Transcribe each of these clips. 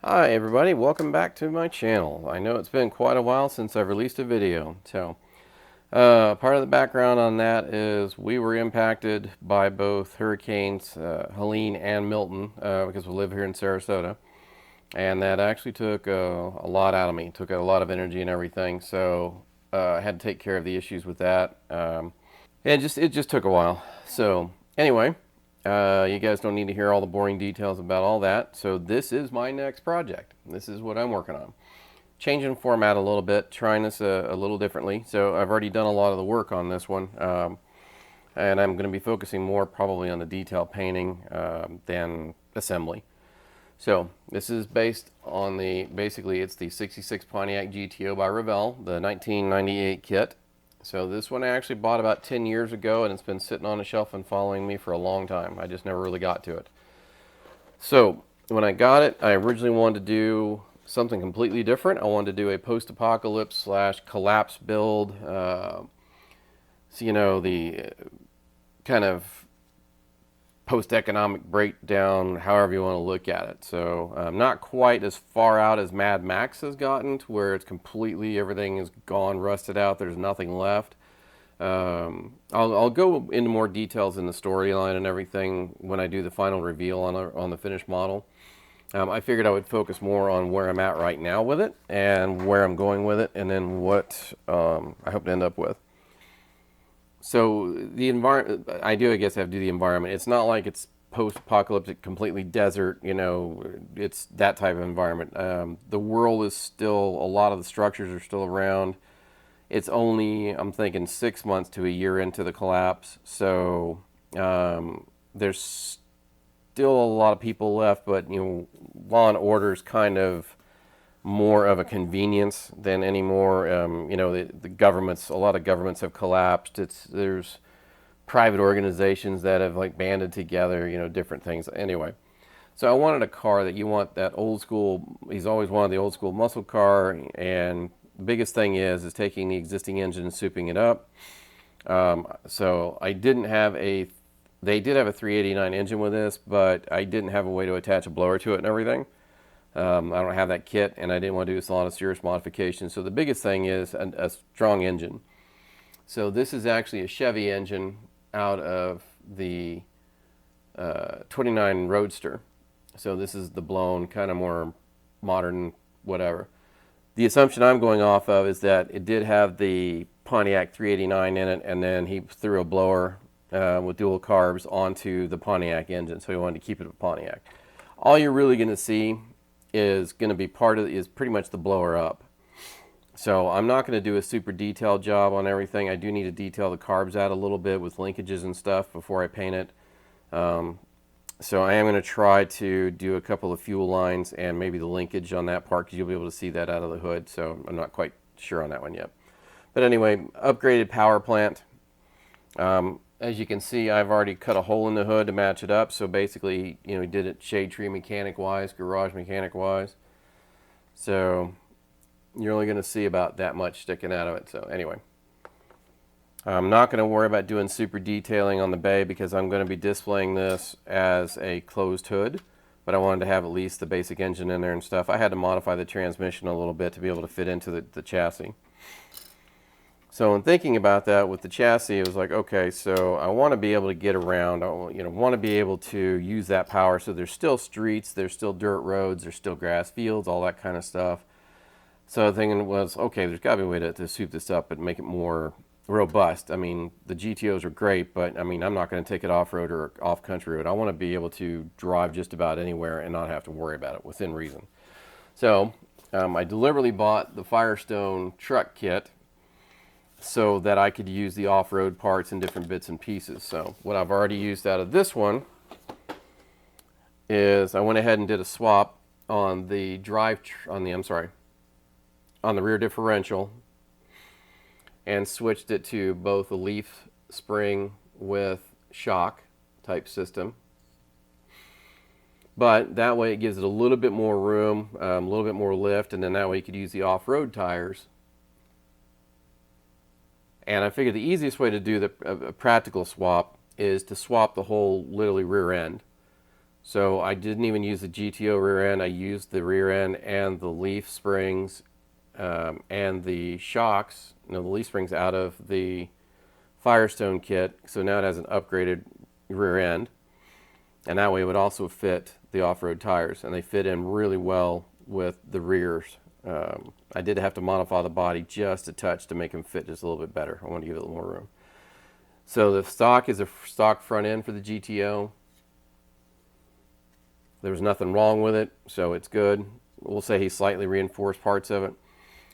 Hi everybody, welcome back to my channel. I know it's been quite a while since I've released a video. Part of the background on that is we were impacted by both hurricanes Helene and Milton because we live here in Sarasota. And that actually took a lot out of me, took a lot of energy and everything. So I had to take care of the issues with that. It just took a while. So anyway, you guys don't need to hear all the boring details about all that. So this is my next project. This is what I'm working on. Changing format a little bit, trying this a little differently. So I've already done a lot of the work on this one. And I'm going to be focusing more probably on the detail painting than assembly. So this is based on basically it's the 66 Pontiac GTO by Revell, the 1998 kit. So this one I actually bought about 10 years ago, and it's been sitting on a shelf and following me for a long time. I just never really got to it. So when I got it, I originally wanted to do something completely different. I wanted to do a post-apocalypse / collapse build. So you know, the kind of post-economic breakdown, however you want to look at it. So not quite as far out as Mad Max has gotten, to where it's completely, everything is gone, rusted out, there's nothing left. I'll go into more details in the storyline and everything when I do the final reveal on the finished model. I figured I would focus more on where I'm at right now with it and where I'm going with it, and then what I hope to end up with. So the environment, I guess I have to do the environment. It's not like it's post-apocalyptic, completely desert, you know, it's that type of environment. The world is still, a lot of the structures are still around. It's only, I'm thinking, 6 months to a year into the collapse. So there's still a lot of people left, but, you know, law and order is kind of more of a convenience than any more. You know, the governments, a lot of governments have collapsed. There's private organizations that have like banded together, you know, different things. Anyway, so I wanted a car that you want that old school. He's always wanted the old school muscle car, and the biggest thing is taking the existing engine and souping it up. So I didn't have they did have a 389 engine with this, but I didn't have a way to attach a blower to it and everything. I don't have that kit, and I didn't want to do a lot of serious modifications. So the biggest thing is a strong engine. So this is actually a Chevy engine out of the 29 Roadster. So this is the blown, kind of more modern, whatever. The assumption I'm going off of is that it did have the Pontiac 389 in it, and then he threw a blower with dual carbs onto the Pontiac engine, so he wanted to keep it a Pontiac. All you're really going to see is going to be is pretty much the blower up. So I'm not going to do a super detailed job on everything. I do need to detail the carbs out a little bit with linkages and stuff before I paint it. So I am going to try to do a couple of fuel lines and maybe the linkage on that part, because you'll be able to see that out of the hood. So I'm not quite sure on that one yet. But anyway, upgraded power plant. As you can see, I've already cut a hole in the hood to match it up. So basically, you know, we did it shade tree mechanic wise, garage mechanic wise. So you're only going to see about that much sticking out of it. So anyway, I'm not going to worry about doing super detailing on the bay, because I'm going to be displaying this as a closed hood. But I wanted to have at least the basic engine in there and stuff. I had to modify the transmission a little bit to be able to fit into the chassis. So in thinking about that with the chassis, it was like, okay, so I want to be able to get around. I want to be able to use that power. So there's still streets, there's still dirt roads, there's still grass fields, all that kind of stuff. So the thing was, okay, there's got to be a way to soup this up and make it more robust. I mean, the GTOs are great, but I mean, I'm not going to take it off-road or off-country road. I want to be able to drive just about anywhere and not have to worry about it within reason. So I deliberately bought the Firestone truck kit so that I could use the off-road parts and different bits and pieces. So what I've already used out of this one is I went ahead and did a swap on the on the rear differential, and switched it to both a leaf spring with shock type system. But that way it gives it a little bit more room, a little bit more lift, and then that way you could use the off-road tires. And I figured the easiest way to do a practical swap is to swap the whole, literally, rear end. So I didn't even use the GTO rear end. I used the rear end and the leaf springs and the shocks, the leaf springs out of the Firestone kit. So now it has an upgraded rear end. And that way it would also fit the off-road tires. And they fit in really well with the rears. I did have to modify the body just a touch to make them fit just a little bit better. I wanted to give it a little more room. So the stock is a stock front end for the GTO. There was nothing wrong with it, so it's good. We'll say he slightly reinforced parts of it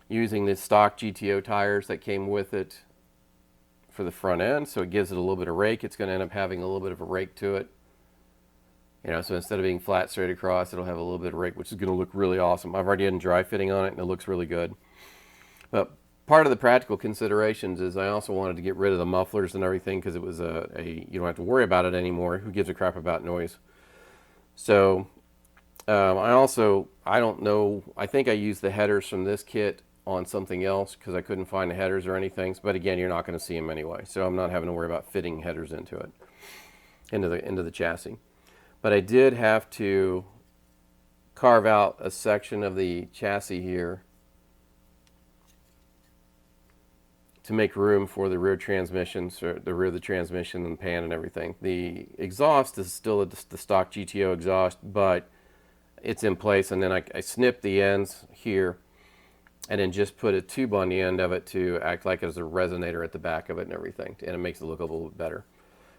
using the stock GTO tires that came with it for the front end, so it gives it a little bit of rake. It's going to end up having a little bit of a rake to it. So instead of being flat straight across, it'll have a little bit of rake, which is going to look really awesome. I've already done dry fitting on it, and it looks really good. But part of the practical considerations is I also wanted to get rid of the mufflers and everything because it was you don't have to worry about it anymore. Who gives a crap about noise? So I don't know, I think I used the headers from this kit on something else because I couldn't find the headers or anything. But again, you're not going to see them anyway, so I'm not having to worry about fitting headers into it, into the chassis. But I did have to carve out a section of the chassis here to make room for the rear transmissions, or the rear of the transmission and pan and everything. The exhaust is still the stock GTO exhaust, but it's in place, and then I snipped the ends here and then just put a tube on the end of it to act like it's a resonator at the back of it and everything, and it makes it look a little bit better.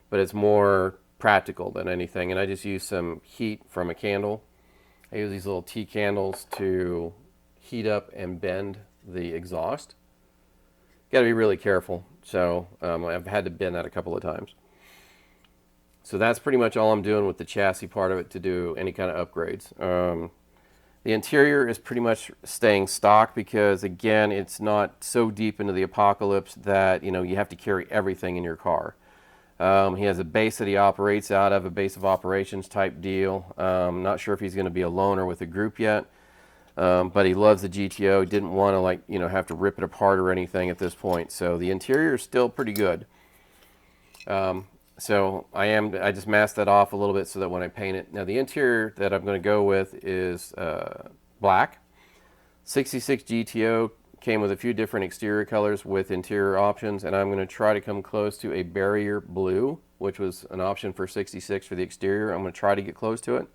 But it's more practical than anything, and I just used some heat from a candle. I use these little T candles to heat up and bend the exhaust. Got to be really careful, so I've had to bend that a couple of times. So that's pretty much all I'm doing with the chassis part of it to do any kind of upgrades. The interior is pretty much staying stock because, again, it's not so deep into the apocalypse that you have to carry everything in your car. He has a base that he operates out of, a base of operations type deal. Not sure if he's going to be alone or with a group yet. But he loves the GTO. He didn't want to have to rip it apart or anything at this point. So the interior is still pretty good. So I just masked that off a little bit so that when I paint it. Now the interior that I'm going to go with is black. 66 GTO came with a few different exterior colors with interior options, and I'm going to try to come close to a barrier blue, which was an option for 66 for the exterior. I'm going to try to get close to it.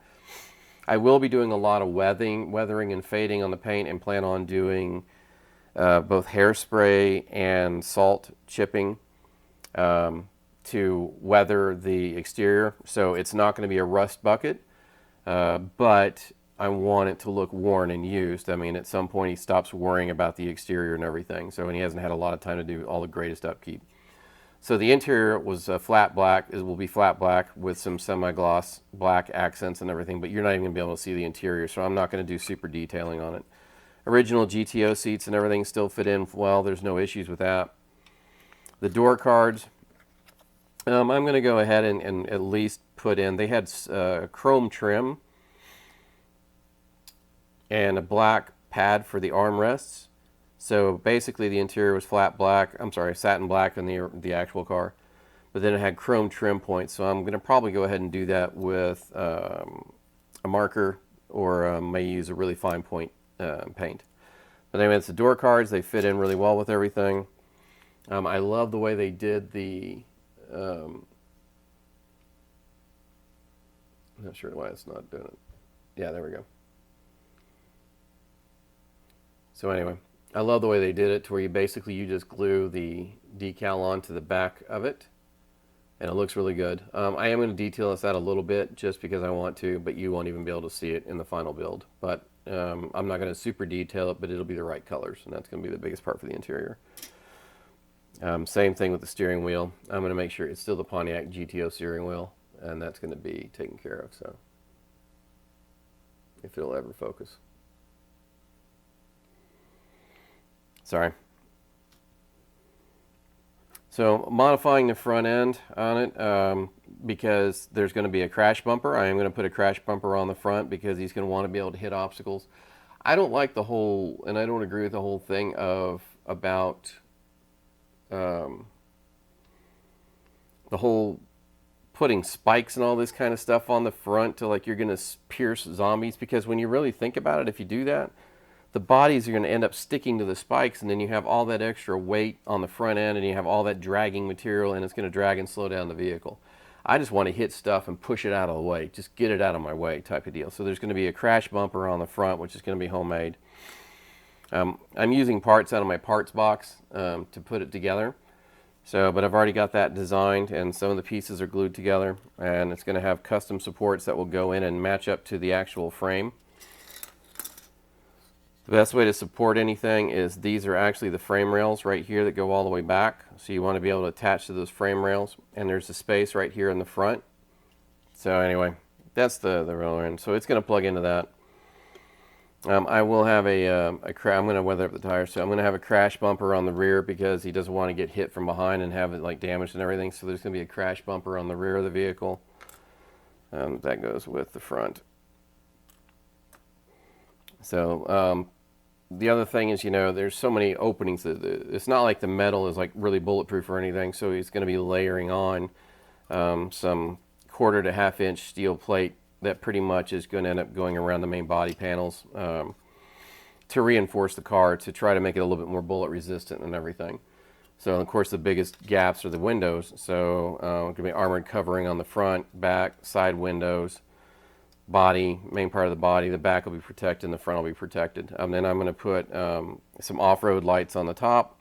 I will be doing a lot of weathering and fading on the paint, and plan on doing both hairspray and salt chipping to weather the exterior. So it's not going to be a rust bucket, but I want it to look worn and used. I mean, at some point he stops worrying about the exterior and everything, and he hasn't had a lot of time to do all the greatest upkeep. So the interior was flat black. It will be flat black with some semi-gloss black accents and everything, but you're not even going to be able to see the interior, so I'm not going to do super detailing on it. Original GTO seats and everything still fit in well. There's no issues with that. The door cards, I'm going to go ahead and at least put in, they had chrome trim and a black pad for the armrests. So basically the interior was satin black in the actual car, but then it had chrome trim points. So I'm going to probably go ahead and do that with a marker, or may use a really fine point paint. But anyway, it's the door cards. They fit in really well with everything. I love the way they did the, I'm not sure why it's not doing it. Yeah, there we go. So anyway, I love the way they did it to where you just glue the decal onto the back of it, and it looks really good. I am going to detail this out a little bit just because I want to, but you won't even be able to see it in the final build. But I'm not going to super detail it, but it'll be the right colors, and that's going to be the biggest part for the interior. Same thing with the steering wheel. I'm going to make sure it's still the Pontiac GTO steering wheel, and that's going to be taken care of, so if it'll ever focus. Sorry. So modifying the front end on it, because there's going to be a crash bumper. I am going to put a crash bumper on the front because he's going to want to be able to hit obstacles. I don't like the whole, and I don't agree with the whole thing about the whole putting spikes and all this kind of stuff on the front to like you're going to pierce zombies, because when you really think about it, if you do that, the bodies are going to end up sticking to the spikes, and then you have all that extra weight on the front end, and you have all that dragging material, and it's going to drag and slow down the vehicle. I just want to hit stuff and push it out of the way, just get it out of my way type of deal. So there's going to be a crash bumper on the front, which is going to be homemade. I'm using parts out of my parts box to put it together. So, but I've already got that designed, and some of the pieces are glued together, and it's going to have custom supports that will go in and match up to the actual frame. The best way to support anything is these are actually the frame rails right here that go all the way back. So you want to be able to attach to those frame rails, and there's a space right here in the front. So anyway, that's the roller end. So it's going to plug into that. I will have I'm going to weather up the tires, so I'm going to have a crash bumper on the rear because he doesn't want to get hit from behind and have it like damaged and everything. So there's going to be a crash bumper on the rear of the vehicle. That goes with the front. So the other thing is, you know, there's so many openings. It's not like the metal is like really bulletproof or anything, so he's going to be layering on some 1/4 to 1/2 inch steel plate that pretty much is going to end up going around the main body panels to reinforce the car, to try to make it a little bit more bullet resistant and everything. So of course the biggest gaps are the windows, so going to be armored covering on the front, back, side windows, body, main part of the body. The back will be protected and the front will be protected. Then I'm going to put some off-road lights on the top.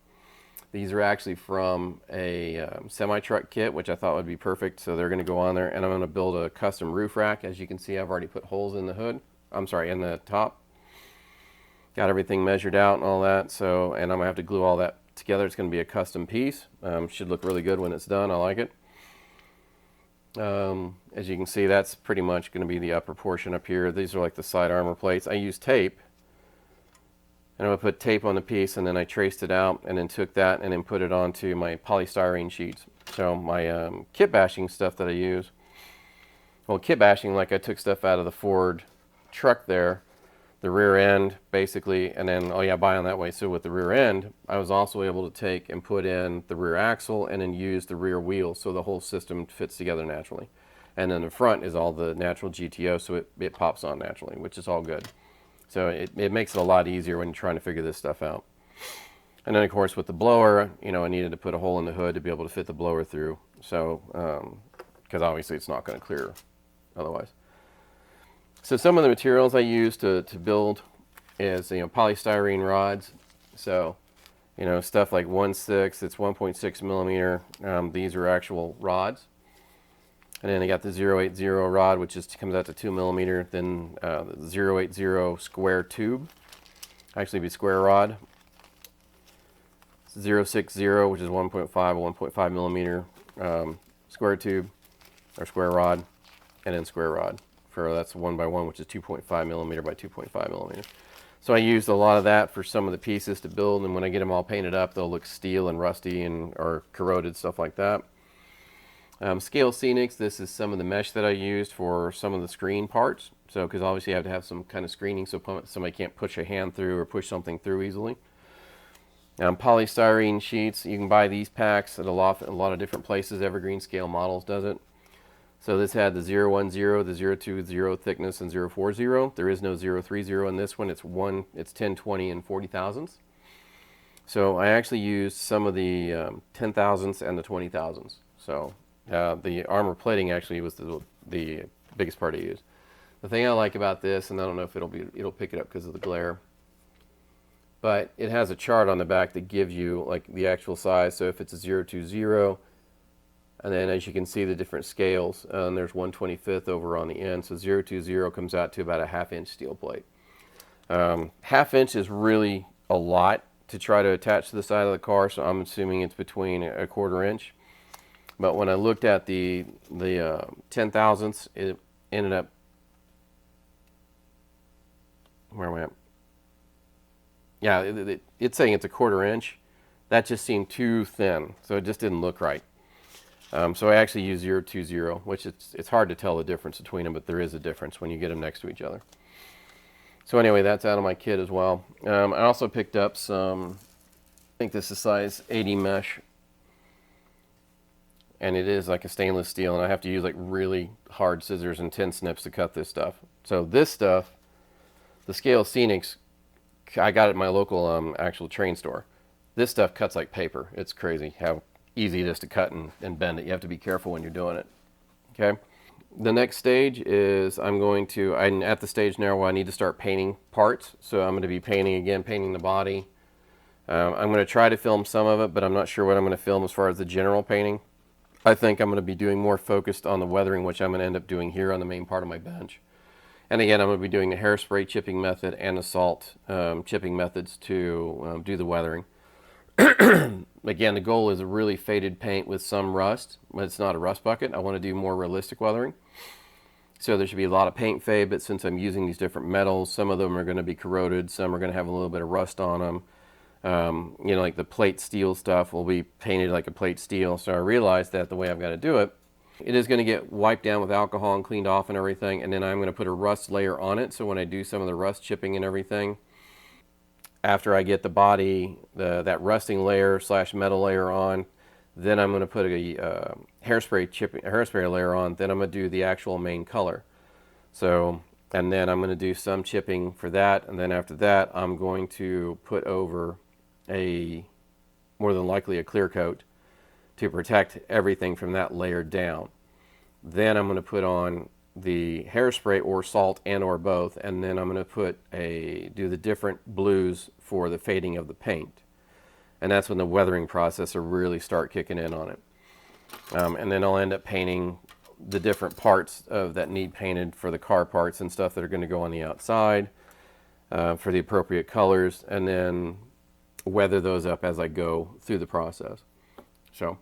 These are actually from a semi-truck kit, which I thought would be perfect, so they're going to go on there. And I'm going to build a custom roof rack. As you can see, I've already put holes in the hood. I'm sorry, in the top. Got everything measured out and all that. So, and I'm going to have to glue all that together. It's going to be a custom piece. Should look really good when it's done. I like it. As you can see, that's pretty much going to be the upper portion up here. These are like the side armor plates. I use tape, and I'm going to put tape on the piece, and then I traced it out and then took that and then put it onto my polystyrene sheets. So my kit bashing stuff that I use, well, kit bashing, like I took stuff out of the Ford truck there, the rear end basically, and then, oh yeah, buy on that way. So with the rear end, I was also able to take and put in the rear axle and then use the rear wheel, so the whole system fits together naturally. And then the front is all the natural GTO, so it pops on naturally, which is all good. So it makes it a lot easier when you're trying to figure this stuff out. And then of course with the blower, you know, I needed to put a hole in the hood to be able to fit the blower through. So, because obviously it's not going to clear otherwise. So some of the materials I use to build is, you know, polystyrene rods. So, you know, stuff like 1/6, it's 1.6 millimeter. These are actual rods. And then I got the 080 rod, which comes out to 2 millimeter. Then the 080 square tube, actually be square rod. 060, which is 1.5 millimeter square tube or square rod, and then square rod. That's 1x1, which is 2.5 millimeter by 2.5 millimeter. So I used a lot of that for some of the pieces to build, and when I get them all painted up, they'll look steel and rusty and or corroded, stuff like that. Scale Scenics, this is some of the mesh that I used for some of the screen parts. So, because obviously you have to have some kind of screening so somebody can't push a hand through or push something through easily. Polystyrene sheets, you can buy these packs at a lot of different places. Evergreen Scale Models does it. So this had the 010, the 020 thickness, and 040. There is no 030 in this one. It's 10, 20, and 40 thousandths. So I actually used some of the 10 thousandths and the 20 thousandths. So the armor plating actually was the biggest part I used. The thing I like about this, and I don't know if it'll pick it up because of the glare, but it has a chart on the back that gives you like the actual size. So if it's a 020, and then as you can see the different scales, and there's 1/25 over on the end. So 020 comes out to about a 1/2 inch steel plate. 1/2 inch is really a lot to try to attach to the side of the car, so I'm assuming it's between a 1/4 inch. But when I looked at the 10 thousandths, it ended up, where am I at? Yeah, it's saying it's a 1/4 inch. That just seemed too thin, so it just didn't look right. So I actually use 020, which it's hard to tell the difference between them, but there is a difference when you get them next to each other. So anyway, that's out of my kit as well. I also picked up some, I think this is size 80 mesh and it is like a stainless steel, and I have to use like really hard scissors and tin snips to cut this stuff. So this stuff, the Scale Scenics, I got it at my local actual train store. This stuff cuts like paper. It's crazy how easy it is to cut and bend it. You have to be careful when you're doing it. Okay. The next stage is I'm at the stage now where I need to start painting parts. So I'm going to be painting the body. I'm going to try to film some of it, but I'm not sure what I'm going to film as far as the general painting. I think I'm going to be doing more focused on the weathering, which I'm going to end up doing here on the main part of my bench. And again, I'm going to be doing the hairspray chipping method and the salt chipping methods to do the weathering. Again, the goal is a really faded paint with some rust, but it's not a rust bucket. I want to do more realistic weathering. So there should be a lot of paint fade, but since I'm using these different metals, some of them are going to be corroded, some are going to have a little bit of rust on them. You know, like the plate steel stuff will be painted like a plate steel. So I realized that the way I've got to do it, it is going to get wiped down with alcohol and cleaned off and everything, and then I'm going to put a rust layer on it. So when I do some of the rust chipping and everything, after I get the body, that rusting layer / metal layer on, then I'm going to put a hairspray layer on. Then I'm going to do the actual main color. So, and then I'm going to do some chipping for that, and then after that, I'm going to put over more than likely a clear coat to protect everything from that layer down. Then I'm going to put on the hairspray or salt and or both, and then I'm going to do the different blues for the fading of the paint. And that's when the weathering process will really start kicking in on it. And then I'll end up painting the different parts that need painted for the car parts and stuff that are going to go on the outside for the appropriate colors, and then weather those up as I go through the process. So,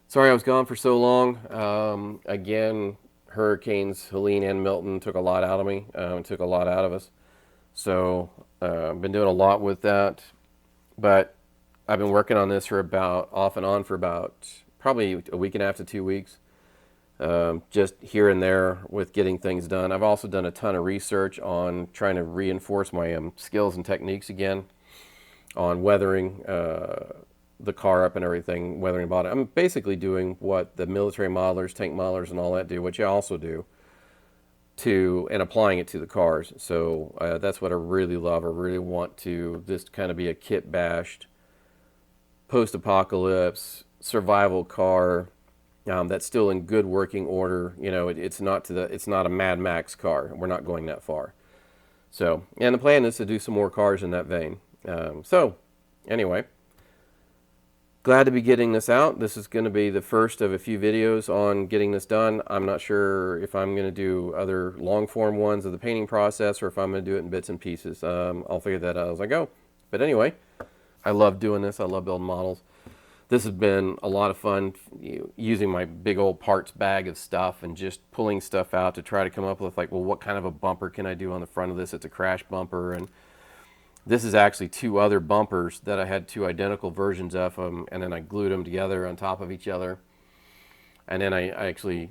sorry I was gone for so long. Again, hurricanes Helene and Milton took a lot out of me. Took a lot out of us. So I've been doing a lot with that. But I've been working on this off and on for about probably a week and a half to 2 weeks. Just here and there with getting things done. I've also done a ton of research on trying to reinforce my skills and techniques again on weathering the car up and everything, weathering body. I'm basically doing what the military modelers, tank modelers, and all that do, which I also do, and applying it to the cars. So that's what I really love. I really want to just kind of be a kit bashed, post-apocalypse, survival car that's still in good working order. You know, it's not a Mad Max car. We're not going that far. So, and the plan is to do some more cars in that vein. So, anyway. Glad to be getting this out. This is going to be the first of a few videos on getting this done. I'm not sure if I'm going to do other long form ones of the painting process or if I'm going to do it in bits and pieces. I'll figure that out as I go. But anyway, I love doing this. I love building models. This has been a lot of fun using my big old parts bag of stuff and just pulling stuff out to try to come up with like, well, what kind of a bumper can I do on the front of this? It's a crash bumper, and this is actually 2 other bumpers that I had 2 identical versions of them, and then I glued them together on top of each other. And then I actually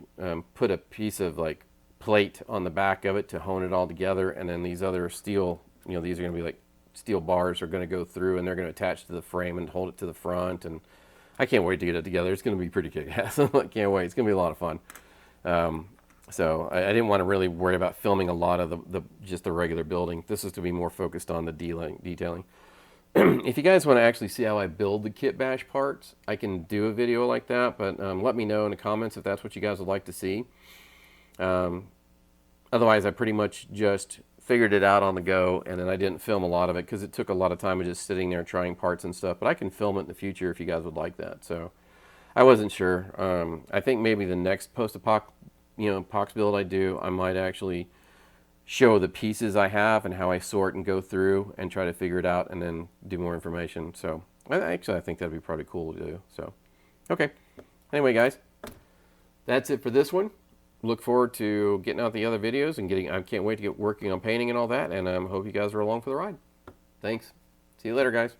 put a piece of like plate on the back of it to hone it all together. And then these other steel, these are going to be like steel bars are going to go through, and they're going to attach to the frame and hold it to the front. And I can't wait to get it together. It's going to be pretty kick-ass. I can't wait. It's going to be a lot of fun. So I didn't want to really worry about filming a lot of just the regular building. This is to be more focused on the detailing. If you guys want to actually see how I build the kit bash parts, I can do a video like that, but let me know in the comments if that's what you guys would like to see. Otherwise, I pretty much just figured it out on the go, and then I didn't film a lot of it because it took a lot of time of just sitting there trying parts and stuff, but I can film it in the future if you guys would like that. So I wasn't sure. I think maybe the next post-apoc Pox build I do, I might actually show the pieces I have and how I sort and go through and try to figure it out and then do more information. So I think that'd be pretty cool to do. So, okay. Anyway, guys, that's it for this one. Look forward to getting out the other videos and I can't wait to get working on painting and all that. And hope you guys are along for the ride. Thanks. See you later, guys.